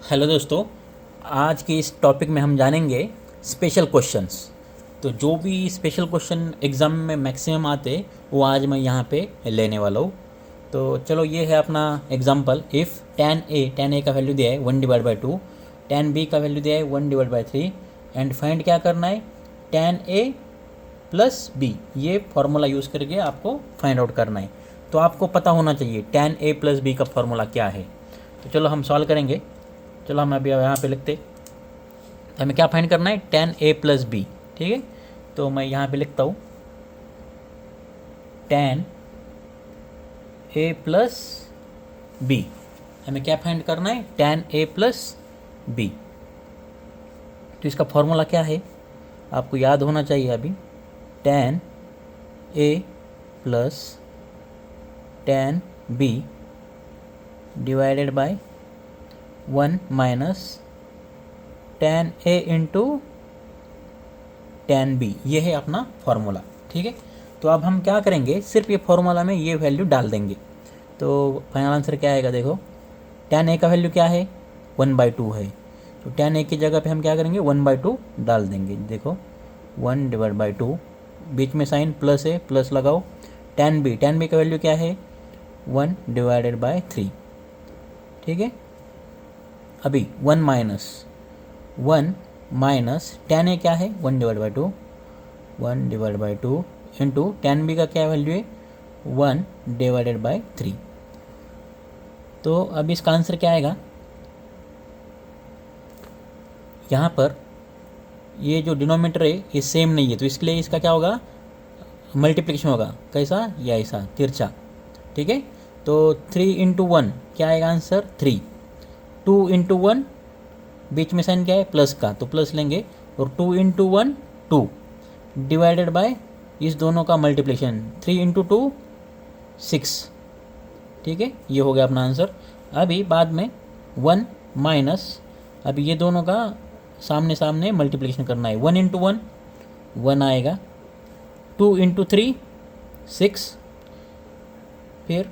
Hello दोस्तों, आज के इस टॉपिक में हम जानेंगे स्पेशल क्वेश्चंस। तो जो भी स्पेशल क्वेश्चन एग्ज़ाम में मैक्सिमम आते वो आज मैं यहाँ पे लेने वाला हूँ। तो चलो, ये है अपना एग्जांपल। इफ़ tan a का वैल्यू दिया है 1/2, tan b का वैल्यू दिया है 1/3 एंड फाइंड क्या करना है, tan a प्लस b। ये फार्मूला यूज़ करके आपको फाइंड आउट करना है। तो आपको पता होना चाहिए tan a प्लस b का फार्मूला क्या है। तो चलो हम सॉल्व करेंगे। चलो हम अभी यहाँ पे लिखते, तो हमें क्या फाइंड करना है, tan a प्लस बी। ठीक है, तो मैं यहाँ पे लिखता हूँ tan a प्लस बी। हमें क्या फाइंड करना है, tan a प्लस बी। तो इसका फॉर्मूला क्या है आपको याद होना चाहिए अभी, tan a plus tan b divided by 1 minus tan a into tan b। ये है अपना फॉर्मूला। ठीक है, तो अब हम क्या करेंगे, सिर्फ ये फॉर्मूला में ये वैल्यू डाल देंगे। तो फाइनल आंसर क्या आएगा, देखो tan a का वैल्यू क्या है, 1/2 है। तो tan a की जगह पे हम क्या करेंगे, 1/2 डाल देंगे। देखो 1/2, बीच में साइन प्लस है, प्लस लगाओ। tan b का वैल्यू क्या है, 1/3। ठीक है, अभी 1 माइनस tan a क्या है, 1/2 इंटू tan b का क्या वैल्यू है, 1/3। तो अब इसका आंसर क्या आएगा, यहाँ पर ये जो डिनोमिनेटर है ये सेम नहीं है, तो इसके लिए इसका क्या होगा, मल्टीप्लिकेशन होगा। कैसा, या ऐसा तिरछा। ठीक है, तो 3 इंटू 1 क्या आएगा आंसर, 3। 2 इंटू 1, बीच में साइन क्या है, प्लस का, तो प्लस लेंगे। और 2 इंटू 1 2 डिवाइडेड बाय इस दोनों का मल्टीप्लिकेशन, 3 इंटू 2 6। ठीक है, ये हो गया अपना आंसर। अभी बाद में 1 माइनस, अभी ये दोनों का सामने सामने मल्टीप्लिकेशन करना है। 1 इंटू 1 1 आएगा, 2 इंटू 3 6, फिर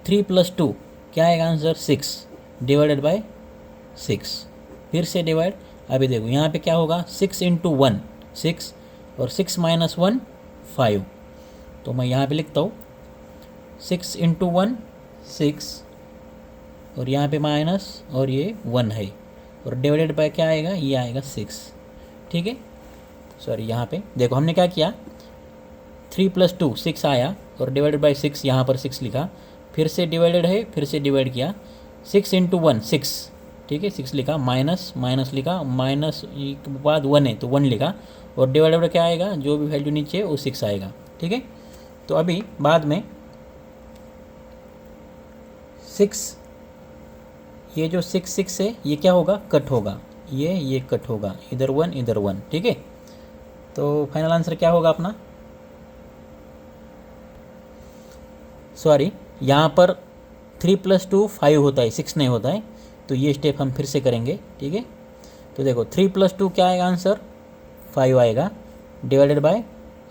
3 प्लस 2 क्या आएगा आंसर, 6 डिवाइडेड बाय 6, फिर से डिवाइड। अभी देखो यहाँ पे क्या होगा, 6 इंटू 1 6 और 6 माइनस 1 5। तो मैं यहाँ पे लिखता हूँ 6 इंटू 1 6 और यहाँ पे माइनस और ये 1 है, और डिवाइडेड बाय क्या आएगा, ये आएगा 6। ठीक है, सॉरी यहाँ पे देखो हमने क्या किया, 3 प्लस 2 6 आया और डिवाइडेड बाय 6, यहाँ पर 6 लिखा, फिर से डिवाइडेड है, फिर से डिवाइड किया। 6 इंटू 1 6, ठीक है, 6 लिखा, माइनस लिखा, माइनस के बाद 1 है तो 1 लिखा, और डिवाइडेड बाय क्या आएगा, जो भी वैल्यू नीचे है वो 6 आएगा। ठीक है, तो अभी बाद में 6, ये जो 6 है ये क्या होगा, कट होगा, ये कट होगा, इधर 1 इधर 1। ठीक है, तो फाइनल आंसर क्या होगा अपना, सॉरी यहाँ पर 3 प्लस 2 5 होता है, 6 नहीं होता है, तो ये स्टेप हम फिर से करेंगे। ठीक है, तो देखो 3 प्लस 2 क्या आएगा आंसर, 5 आएगा, डिवाइडेड बाय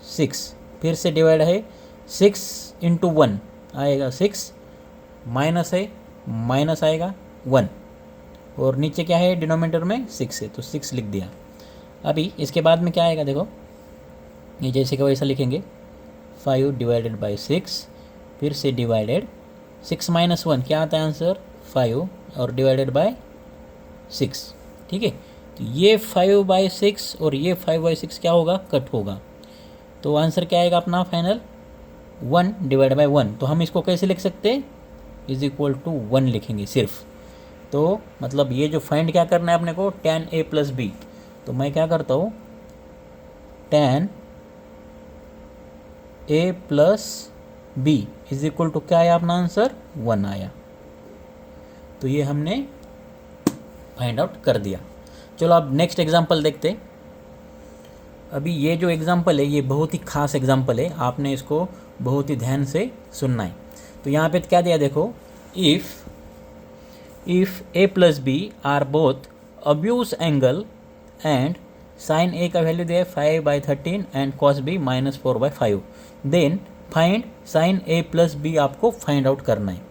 6, फिर से डिवाइड है, 6 इंटू 1 आएगा 6, माइनस है, माइनस आएगा 1, और नीचे क्या है डिनोमिनेटर में 6 है, तो 6 लिख दिया। अभी इसके बाद में क्या आएगा, देखो ये जैसे कि वैसा लिखेंगे, 5 डिवाइडेड बाई 6, फिर से डिवाइडेड, 6 माइनस 1 क्या आता है आंसर, 5, और डिवाइडेड बाय 6। ठीक है, तो ये 5/6 और ये 5/6 क्या होगा, कट होगा। तो आंसर क्या आएगा अपना फाइनल, 1 डिवाइड बाय 1। तो हम इसको कैसे लिख सकते हैं, इज इक्वल टू 1 लिखेंगे सिर्फ। तो मतलब ये जो फाइंड क्या करना है अपने को, tan a प्लस बी। तो मैं क्या करता हूँ, tan a plus B is equal to क्या आया अपना आंसर, 1 आया। तो ये हमने फाइंड आउट कर दिया। चलो अब नेक्स्ट एग्जांपल देखते। अभी ये जो एग्जांपल है ये बहुत ही खास एग्जांपल है, आपने इसको बहुत ही ध्यान से सुनना है। तो यहाँ पे क्या दिया देखो, if a plus B are both obtuse angle and sine a का वैल्यू दिया है 5/13 and cos b -4/5, then find sine a plus B आपको फाइंड आउट करना है।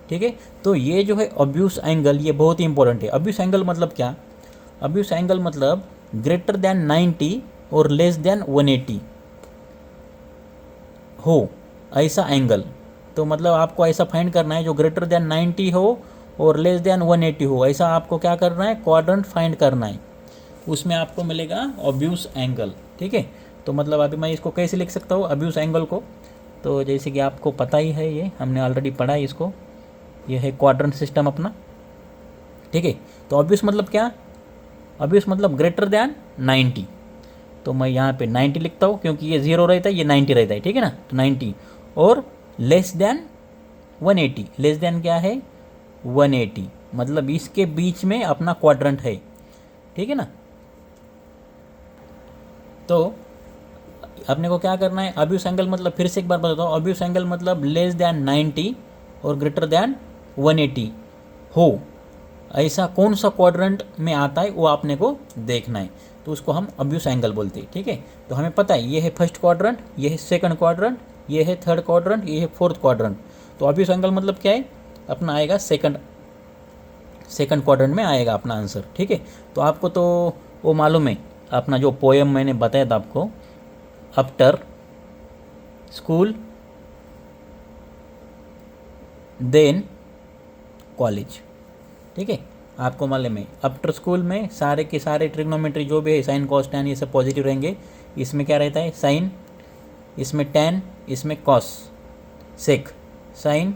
ठीक है। तो ये जो है ऑब्यूस एंगल, ये बहुत ही इंपॉर्टेंट है। ऑब्यूस एंगल मतलब क्या? ऑब्यूस एंगल मतलब ग्रेटर देन 90 और लेस देन 180 हो ऐसा एंगल। तो मतलब आपको ऐसा फाइंड करना है जो ग्रेटर देन 90 हो और लेस देन 180 हो, ऐसा आपको क्या करना है, क्वाड्रेंट फाइंड करना है। उसमें आपको मिलेगा ऑब्यूस एंगल, ठीक है। तो मतलब अभी मैं इसको कैसे लिख सकता हूँ ऑब्यूस एंगल को? तो जैसे कि आपको पता ही है, ये हमने ऑलरेडी पढ़ा है इसको, ये है क्वाड्रेंट सिस्टम अपना, ठीक है। तो ऑब्यूस मतलब क्या? ऑब्यूस मतलब ग्रेटर देन 90। तो मैं यहाँ पे 90 लिखता हूँ क्योंकि ये 0 रहता है, ये 90 रहता है, ठीक है ना। तो 90 और लेस देन 180, लेस देन क्या है 180, मतलब इसके बीच में अपना क्वाड्रेंट है, ठीक है ना। तो अपने को क्या करना है, ऑब्यूस एंगल मतलब फिर से एक बार बताता हूँ, ऑब्यूस एंगल मतलब लेस देन 90 और ग्रेटर देन 180 हो ऐसा कौन सा क्वाड्रेंट में आता है वो आपने को देखना है। तो उसको हम ऑब्यूस एंगल बोलते हैं, ठीक है। तो हमें पता है ये है फर्स्ट क्वाड्रेंट, ये है सेकंड क्वाड्रेंट, ये है थर्ड क्वाड्रेंट, ये है फोर्थ क्वाड्रेंट। तो ऑब्यूस एंगल मतलब क्या है, अपना आएगा सेकंड क्वाड्रेंट में आएगा अपना आंसर, ठीक है। तो आपको तो वो मालूम है, अपना जो पोएम मैंने बताया था आपको, आफ्टर स्कूल देन कॉलेज, ठीक है। आपको मालूम है आफ्टर स्कूल में सारे के सारे ट्रिग्नोमेट्री जो भी है, साइन कॉस टैन, ये सब पॉजिटिव रहेंगे। इसमें क्या रहता है, साइन, इसमें टैन, इसमें कॉस, सेक, साइन,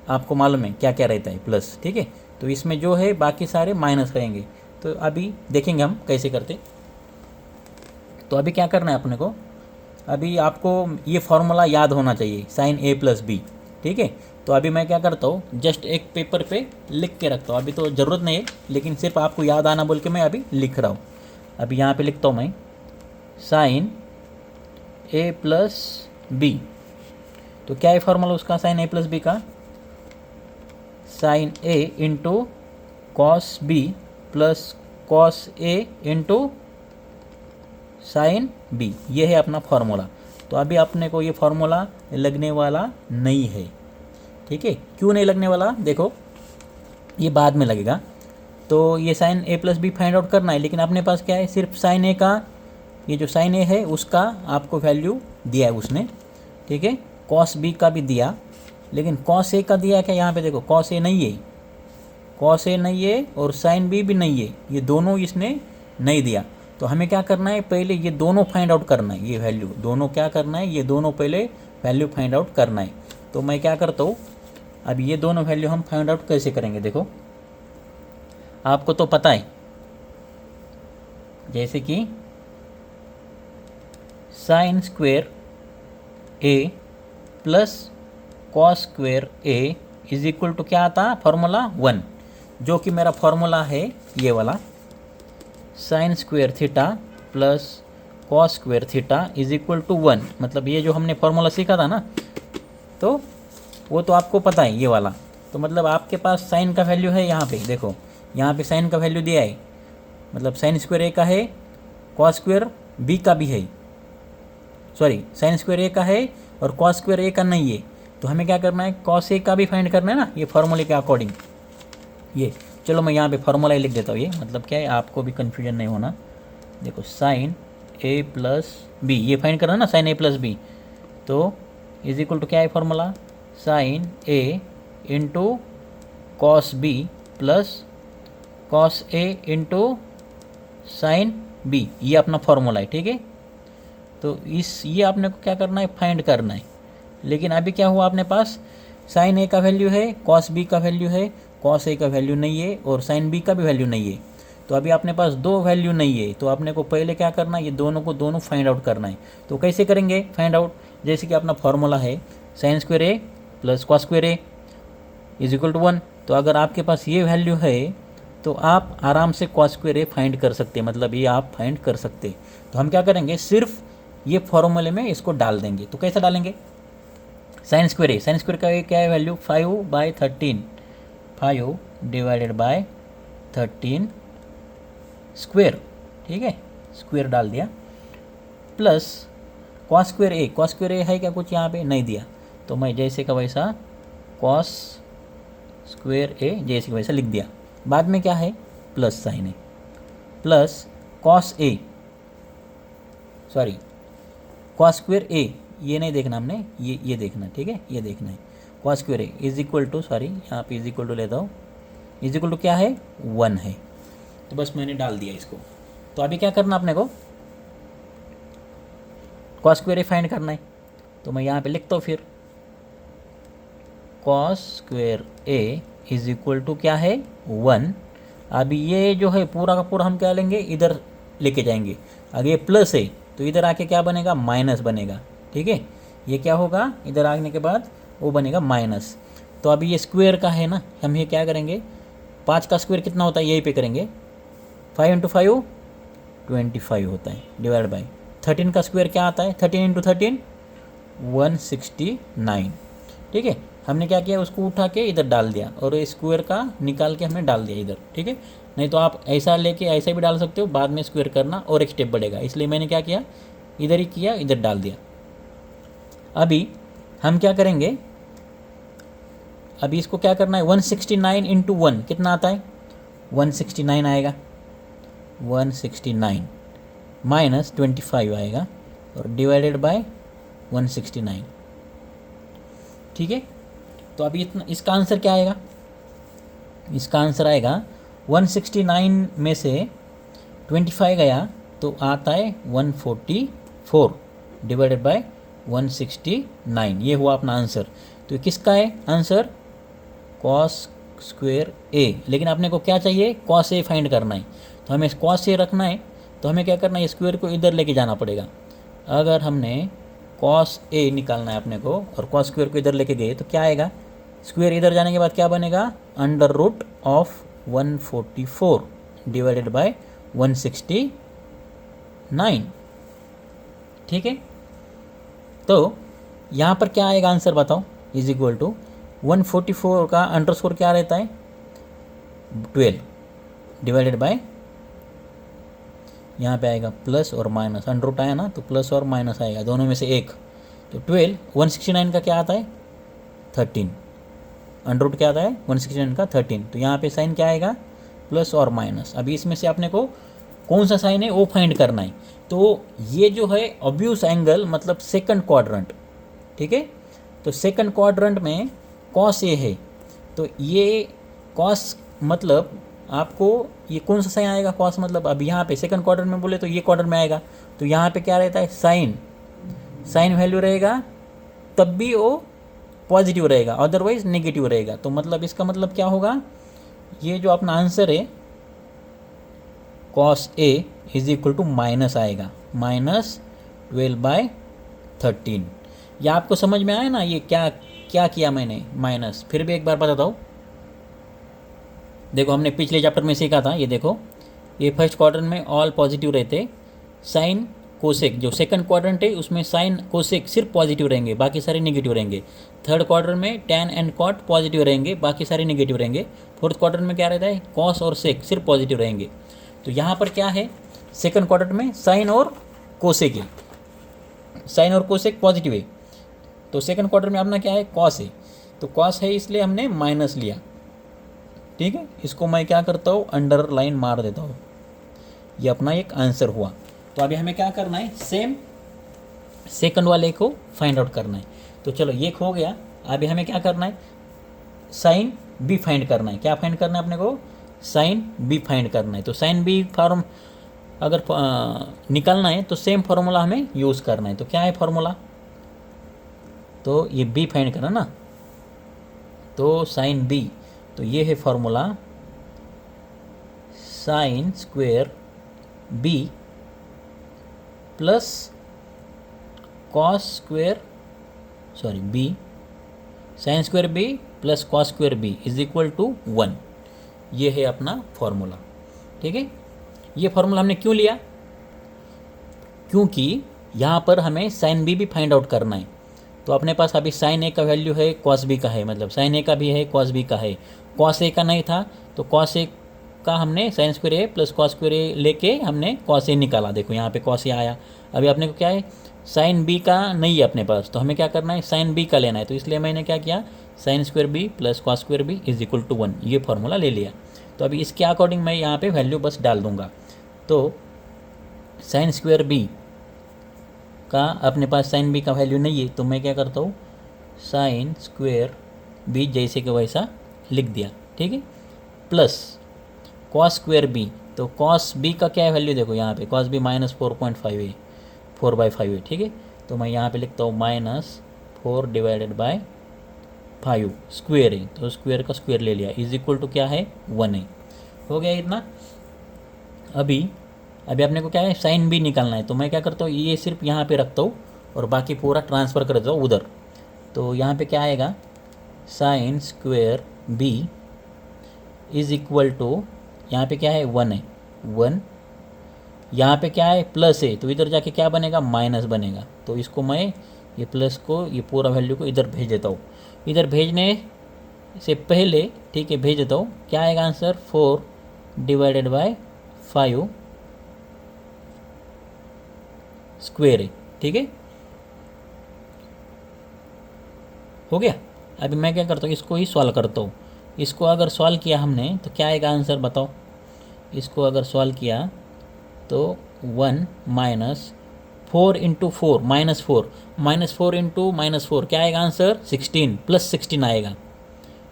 आपको मालूम है क्या क्या रहता है, प्लस, ठीक है। तो इसमें जो है बाकी सारे माइनस रहेंगे। तो अभी देखेंगे हम कैसे करते। तो अभी क्या करना है अपने को, अभी आपको ये फॉर्मूला याद होना चाहिए, साइन ए प्लस बी, ठीक है। तो अभी मैं क्या करता हूँ, जस्ट एक पेपर पे लिख के रखता हूँ, अभी तो ज़रूरत नहीं है, लेकिन सिर्फ आपको याद आना बोल के मैं अभी लिख रहा हूँ। अभी यहाँ पे लिखता हूँ मैं साइन ए प्लस बी। तो क्या है फॉर्मूला उसका, साइन ए प्लस बी का, sine A into cos B plus cos A into sine B, ये है अपना फॉर्मूला। तो अभी अपने को ये फॉर्मूला लगने वाला नहीं है, ठीक है। क्यों नहीं लगने वाला, देखो ये बाद में लगेगा। तो ये sign A plus B find out करना है, लेकिन अपने पास क्या है, सिर्फ साइन ए का, ये जो साइन ए है उसका आपको वैल्यू दिया है उसने, ठीक है। कॉस बी का भी दिया, लेकिन कॉस ए का दिया क्या, यहाँ पे देखो कॉस ए नहीं है, कॉस ए नहीं है और साइन बी भी नहीं है, ये दोनों इसने नहीं दिया। तो हमें क्या करना है, पहले ये दोनों फाइंड आउट करना है, ये वैल्यू दोनों क्या करना है, ये दोनों पहले वैल्यू फाइंड आउट करना है। तो मैं क्या करता हूँ, अब ये दोनों वैल्यू हम फाइंड आउट कैसे करेंगे, देखो आपको तो पता है, जैसे कि sine square A plus cos square A is equal to क्या आता, फॉर्मूला 1, जो कि मेरा फॉर्मूला है ये वाला, sine square theta plus cos square theta is equal to 1। मतलब ये जो हमने फॉर्मूला सीखा था ना, तो वो तो आपको पता है ये वाला। तो मतलब आपके पास साइन का वैल्यू है, यहाँ पे देखो, यहाँ पे साइन का वैल्यू दिया है, मतलब साइन स्क्वेयर ए का है, कॉस स्क्वेयर बी का भी है, सॉरी साइन स्क्वेयर ए का है और कॉस स्क्वेयर ए का नहीं है। तो हमें क्या करना है, कॉस ए का भी फाइंड करना है ना, ये फॉर्मूले के अकॉर्डिंग। ये चलो मैं यहाँ पे फॉर्मूला ही लिख देता हूँ, ये मतलब क्या है, आपको भी कन्फ्यूजन नहीं होना। देखो साइन ए प्लस बी, ये फाइंड करना है ना, साइन ए प्लस बी, तो इज इक्वल टू क्या है formula, sine A into cos B plus cos A into sine B, ये अपना फॉर्मूला है, ठीक है। तो ये आपने को क्या करना है, फाइंड करना है। लेकिन अभी क्या हुआ, अपने पास साइन ए का वैल्यू है, कॉस बी का वैल्यू है, कॉस ए का वैल्यू नहीं है और साइन बी का भी वैल्यू नहीं है। तो अभी अपने पास दो वैल्यू नहीं है, तो आपने को पहले क्या करना है, ये दोनों को दोनों फाइंड आउट करना है। तो कैसे करेंगे फाइंड आउट, जैसे कि अपना फॉर्मूला है sine square A plus cos square A is equal to 1। तो अगर आपके पास ये वैल्यू है तो आप आराम से कॉस स्क्वेयर ए फाइंड कर सकते हैं, मतलब ये आप फाइंड कर सकते। तो हम क्या करेंगे, सिर्फ ये फॉर्मूले में इसको डाल देंगे। तो कैसे डालेंगे, साइन स्क्वेयर का क्या है वैल्यू, 5/13, 5 डिवाइडेड बाय 13 स्क्वेयर, ठीक है, स्क्वेयर डाल दिया, प्लस कॉस स्क्वेयर ए है क्या कुछ यहाँ पे नहीं दिया, तो मैं जैसे का वैसा कॉस स्क्वेयर ए जैसे वैसे लिख दिया। बाद में क्या है, प्लस साइन है, प्लस कॉस ए, सॉरी कॉस स्क्वेयर ए, ये नहीं देखना हमने, ये देखना, ठीक है, ये देखना है। Cos square A is equal to, sorry यहाँ पे इज इक्वल टू लेता हूँ, इज इक्वल टू क्या है, 1 है। तो बस मैंने डाल दिया इसको। तो अभी क्या करना अपने को, कॉस स्क्वेयर ए फाइंड करना है। तो मैं यहाँ पे लिखता हूँ फिर, cos square A is equal to क्या है, 1। अभी ये जो है पूरा का पूरा हम क्या लेंगे, इधर लेके जाएंगे। अगर ये प्लस है तो इधर आके क्या बनेगा, माइनस बनेगा, ठीक है। ये क्या होगा, इधर आने के बाद वो बनेगा माइनस। तो अभी ये स्क्वायर का है ना, हम ये क्या करेंगे, 5 का स्क्वायर कितना होता है, यही पे करेंगे, 5 × 5 25 होता है, डिवाइड बाई 13 का स्क्वायर क्या आता है, 13 × 13 169, ठीक है। हमने क्या किया, उसको उठा के इधर डाल दिया और स्क्वायर का निकाल के हमने डाल दिया इधर, ठीक है। नहीं तो आप ऐसा लेके ऐसा भी डाल सकते हो, बाद में स्क्वायर करना और एक स्टेप बढ़ेगा, इसलिए मैंने क्या किया, इधर ही किया, इधर डाल दिया। अभी हम क्या करेंगे, अभी इसको क्या करना है, 169 × 1 कितना आता है, 169 आएगा, 169 माइनस 25 आएगा और डिवाइडेड बाय 169, ठीक है। तो अभी इतना, इसका आंसर क्या आएगा, इसका आंसर आएगा 169 में से 25 गया तो आता है 144 डिवाइडेड बाय 169, ये हुआ अपना आंसर। तो ये किसका है आंसर, कॉस स्क्वेयर ए। लेकिन अपने को क्या चाहिए, कॉस ए फाइंड करना है। तो हमें कॉस ए रखना है, तो हमें क्या करना है, स्क्वायर को इधर लेके जाना पड़ेगा। अगर हमने कॉस ए निकालना है अपने को और कॉस स्क्वायर को इधर लेके गए तो क्या आएगा, स्क्वायर इधर जाने के बाद क्या बनेगा, √144 डिवाइडेड बाय 169, ठीक है। तो यहाँ पर क्या आएगा आंसर बताओ, इज इक्वल टू 144 का अंडरस्कोर क्या रहता है, 12 डिवाइडेड बाय, यहाँ पे आएगा प्लस और माइनस, अंडर रूट आया ना तो प्लस और माइनस आएगा, दोनों में से एक। तो 12 169 का क्या आता है, 13, अंडर रूट क्या आता है, 169 का 13। तो यहाँ पे साइन क्या आएगा, प्लस और माइनस। अभी इसमें से अपने को कौन सा साइन है वो फाइंड करना है। तो ये जो है ऑब्यूस एंगल मतलब सेकंड क्वाड्रेंट, ठीक है। तो सेकंड क्वाड्रेंट में कॉस ए है, तो ये कॉस मतलब आपको ये कौन सा साइन आएगा, कॉस मतलब अब यहाँ पे सेकंड क्वाड्रेंट में बोले तो ये क्वाड्रेंट में आएगा। तो यहाँ पे क्या रहता है, साइन वैल्यू रहेगा तब भी वो पॉजिटिव रहेगा, अदरवाइज नेगेटिव रहेगा। तो मतलब इसका मतलब क्या होगा, ये जो अपना आंसर है cos A is equal to minus आएगा, -12/13। ये आपको समझ में आया ना, ये क्या क्या किया मैंने, माइनस। फिर भी एक बार बताता हूँ, देखो हमने पिछले चैप्टर में सीखा था, ये देखो ये फर्स्ट क्वाड्रेंट में ऑल पॉजिटिव रहते, साइन कोसेक जो सेकंड क्वाड्रेंट है उसमें साइन कोसेक सिर्फ पॉजिटिव रहेंगे, बाकी सारे नेगेटिव रहेंगे। थर्ड क्वाड्रेंट में टैन एंड कॉट पॉजिटिव रहेंगे, बाकी सारे नेगेटिव रहेंगे। फोर्थ क्वाड्रेंट में क्या रहता है, कॉस और सेक सिर्फ पॉजिटिव रहेंगे। तो यहाँ पर क्या है, सेकंड क्वाड्रेंट में साइन और कोसेक है, साइन और कोसेक पॉजिटिव है। तो सेकंड क्वाड्रेंट में अपना क्या है, कॉस है। तो कॉस है इसलिए हमने माइनस लिया, ठीक है। इसको मैं क्या करता हूँ, अंडरलाइन मार देता हूँ। ये अपना एक आंसर हुआ। तो अभी हमें क्या करना है, सेम सेकंड वाले को फाइंड आउट करना है। तो चलो ये हो गया। अभी हमें क्या करना है, साइन बी फाइंड करना है। क्या फाइंड करना है अपने को, साइन बी फाइंड करना है। तो साइन बी फॉर्म अगर निकालना है तो सेम फार्मूला हमें यूज़ करना है। तो क्या है फार्मूला, तो ये बी फाइंड करना ना, तो साइन बी, तो ये है formula, sine square B plus cos square, sorry B, sine square B plus cos square B is equal to 1। ये है अपना फॉर्मूला, ठीक है। ये फार्मूला हमने क्यों लिया, क्योंकि यहाँ पर हमें साइन बी भी फाइंड आउट करना है। तो अपने पास अभी साइन ए का वैल्यू है, कॉस बी का है, मतलब साइन ए का भी है, कॉस बी का है। कॉस ए का नहीं था तो कॉस ए का हमने sign square A plus cos square ए लेके हमने कॉस ए निकाला। देखो यहाँ पे कॉस ए आया। अभी अपने को क्या है, साइन बी का नहीं है अपने पास, तो हमें क्या करना है, साइन बी का लेना है। तो इसलिए मैंने क्या किया, sine square B plus cos square B is equal to 1, ये फार्मूला ले लिया। तो अभी इसके अकॉर्डिंग मैं यहाँ पे वैल्यू बस डाल दूंगा। तो साइन स्क्वायर बी का अपने पास साइन बी का वैल्यू नहीं है, तो मैं क्या करता हूँ, साइन स्क्वायर बी जैसे कि वैसा लिख दिया, ठीक है, प्लस कॉस स्क्वायर बी। तो कॉस बी का क्या है वैल्यू, देखो यहाँ पे कॉस बी -4.5 है, 4/5 है, ठीक है। तो मैं यहाँ पे लिखता हूँ -4 डिवाइडेड बाय 5 स्क्वायर है, तो स्क्वायर का स्क्वायर ले लिया, इज इक्वल टू क्या है 1 है। हो गया इतना। अभी अपने को क्या है, साइन बी निकालना है। तो मैं क्या करता हूँ, ये सिर्फ यहाँ पे रखता हूँ और बाकी पूरा ट्रांसफ़र कर देता हूँ उधर। तो यहाँ पे क्या आएगा, sine square B is equal to, यहाँ पे क्या है 1 है, 1, यहाँ पे क्या है प्लस है, तो इधर जाके क्या बनेगा, माइनस बनेगा। तो इसको मैं ये प्लस को, ये पूरा वैल्यू को इधर भेज देता हूँ। इधर भेजने से पहले, ठीक है, भेज देता हूँ। क्या आएगा आंसर, 4 डिवाइडेड बाय 5 स्क्वायर है, ठीक है, हो गया। अभी मैं क्या करता हूँ, इसको ही सॉल्व करता हूँ। इसको अगर सॉल्व किया हमने तो क्या आएगा आंसर, बताओ। इसको अगर सॉल्व किया तो 1 माइनस 4 इंटू 4 -4 -4 इंटू -4 क्या आएगा आंसर, 16 प्लस 16 आएगा,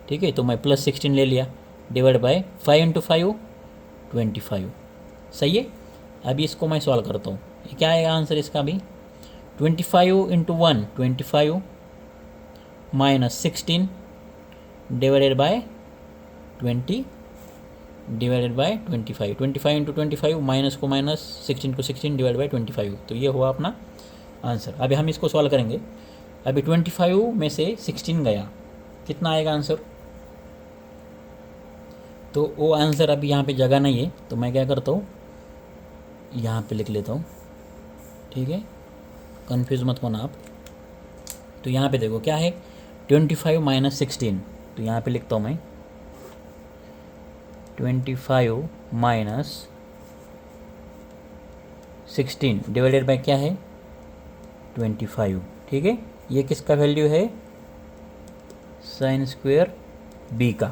ठीक है। तो मैं प्लस 16 ले लिया, डिवाइड बाय 5 इंटू 5 25, सही है। अभी इसको मैं सॉल्व करता हूँ, ये क्या आएगा आंसर इसका भी, 25 into 1 25 minus 16 divided by 20 divided by 25, 25 into 25 minus को माइनस, 16 को 16 डिवाइड बाय 25। तो ये हुआ अपना आंसर। अभी हम इसको सॉल्व करेंगे। अभी 25 में से 16 गया, कितना आएगा आंसर। तो वो आंसर अभी यहाँ पे जगह नहीं है, तो मैं क्या करता हूँ, यहाँ पे लिख लेता हूँ, ठीक है, कंफ्यूज मत होना आप। तो यहाँ पे देखो क्या है, 25 माइनस 16, तो यहाँ पे लिखता हूँ मैं 25 माइनस 16 डिवाइडेड बाय क्या है 25, ठीक है। ये किसका वैल्यू है, साइन स्क्वायर बी का।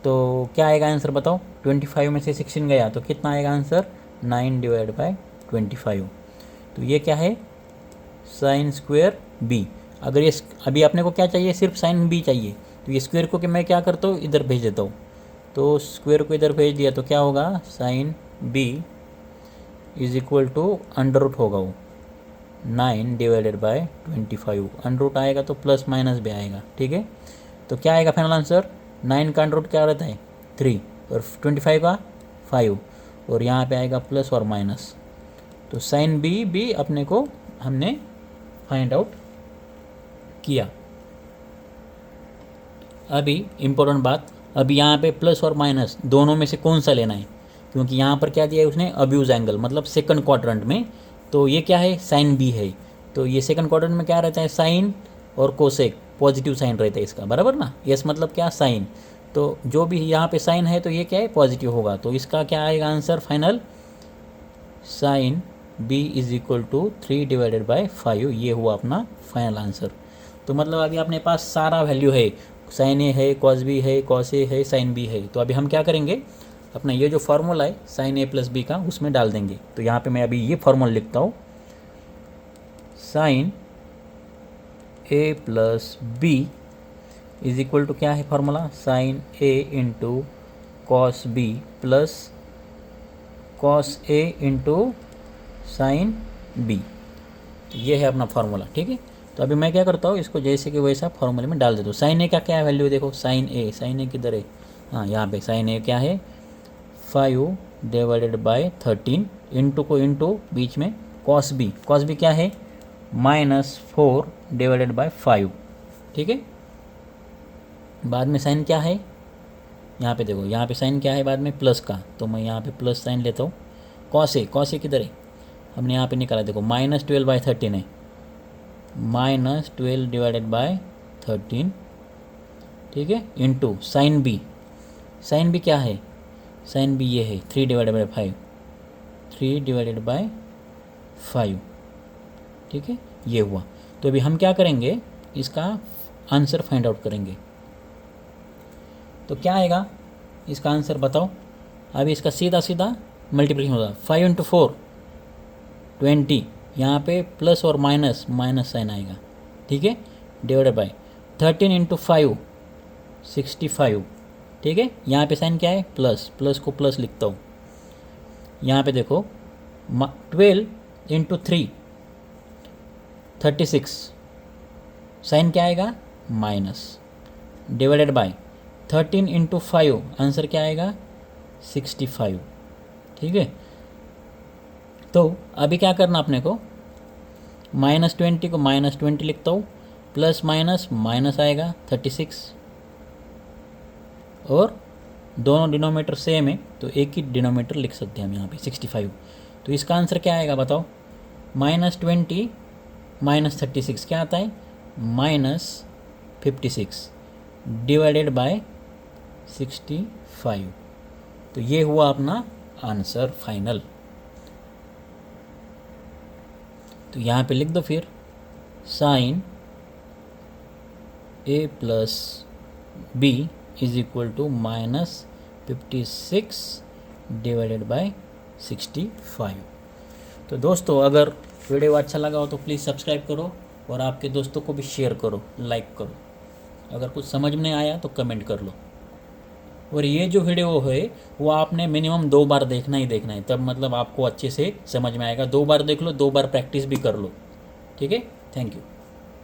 तो क्या आएगा आंसर बताओ, 25 में से 16 गया तो कितना आएगा आंसर, 9 डिवाइड बाय 25। तो ये क्या है, साइन स्क्वायर बी। अगर ये अभी अपने को क्या चाहिए, सिर्फ साइन बी चाहिए, तो ये स्क्वायर को कि मैं क्या करता हूँ, इधर भेज देता हूँ। तो स्क्वायर को इधर भेज दिया तो क्या होगा, sine B is equal to under root होगा वो 9 डिवाइडेड बाय 25, अंडर रूट आएगा तो प्लस माइनस भी आएगा, ठीक है। तो क्या आएगा फाइनल आंसर, 9 का अंडर रूट क्या रहता है 3 और 25 का 5, और यहाँ पे आएगा प्लस और माइनस। तो साइन बी भी अपने को हमने फाइंड आउट किया। अभी इम्पोर्टेंट बात, अभी यहाँ पे प्लस और माइनस दोनों में से कौन सा लेना है, क्योंकि यहाँ पर क्या दिया है उसने, अब्यूज एंगल, मतलब सेकंड क्वाड्रेंट में। तो ये क्या है, साइन बी है। तो ये सेकंड क्वाड्रेंट में क्या रहता है, साइन और कोसेक, पॉजिटिव साइन रहता है इसका, बराबर ना। यस मतलब क्या, साइन। तो जो भी यहाँ पे साइन है तो ये क्या है, पॉजिटिव होगा। तो इसका क्या आएगा answer final, sine B is equal to 3 divided by 5, ये हुआ अपना फाइनल आंसर। तो मतलब अभी अपने पास सारा वैल्यू है, साइन ए है, कॉस बी है, कॉस ए है, साइन बी है। तो अभी हम क्या करेंगे, अपना ये जो फार्मूला है साइन ए प्लस बी का, उसमें डाल देंगे। तो यहाँ पे मैं अभी ये फार्मूला लिखता हूँ, sine A plus B is equal to क्या है formula, sine A into cos B plus cos A into sine B. ये है अपना फार्मूला, ठीक है। तो अभी मैं क्या करता हूँ, इसको जैसे कि वैसा फार्मूले में डाल देता हूँ। साइन ए का क्या वैल्यू देखो, साइन ए किधर है, हाँ यहाँ पे साइन ए क्या है 5 डिवाइडेड बाय 13 इंटू को इंटू बीच में कॉस बी क्या है -4 डिवाइडेड बाय 5, ठीक है। बाद में साइन क्या है, यहाँ पे देखो, यहाँ पे साइन क्या है बाद में प्लस का, तो मैं यहाँ पे प्लस साइन लेता हूँ। कॉस ए किधर है, हमने यहाँ पे निकाला, देखो -12/13 है, -12 डिवाइडेड बाय 13, ठीक है, इंटू साइन बी क्या है, साइन बी ये है 3 डिवाइडेड बाय 5, 3 डिवाइडेड बाय 5, ठीक है, ये हुआ। तो अभी हम क्या करेंगे, इसका आंसर फाइंड आउट करेंगे। तो क्या आएगा इसका आंसर बताओ। अभी इसका सीधा सीधा मल्टीप्लिकेशन होगा, 5 इंटू 4 20, यहाँ पे प्लस और माइनस साइन आएगा, ठीक है, डिवाइडेड बाय 13 इंटू 5 65, ठीक है, यहाँ पे साइन क्या है प्लस को प्लस लिखता हूँ। यहाँ पे देखो 12 इंटू 3 36, साइन क्या आएगा minus, divided by 13 into 5, answer क्या आएगा 65, ठीक है। तो अभी क्या करना अपने को, -20 को -20 लिखता हूँ, प्लस माइनस आएगा 36, और दोनों डिनोमीटर सेम है तो एक ही डिनोमीटर लिख सकते हैं हम यहाँ पे 65। तो इसका आंसर क्या आएगा बताओ, -20 -36 क्या आता है -56 डिवाइडेड बाय 65। तो ये हुआ अपना आंसर फाइनल। तो यहाँ पे लिख दो फिर sine a plus B is equal to -56 divided by 65। तो दोस्तों अगर वीडियो अच्छा लगा हो तो प्लीज़ सब्सक्राइब करो और आपके दोस्तों को भी शेयर करो, लाइक करो। अगर कुछ समझ में नहीं आया तो कमेंट कर लो। और ये जो वीडियो है वो आपने मिनिमम 2 बार देखना ही देखना है, तब मतलब आपको अच्छे से समझ में आएगा। 2 बार देख लो, 2 बार प्रैक्टिस भी कर लो, ठीक है। Thank you.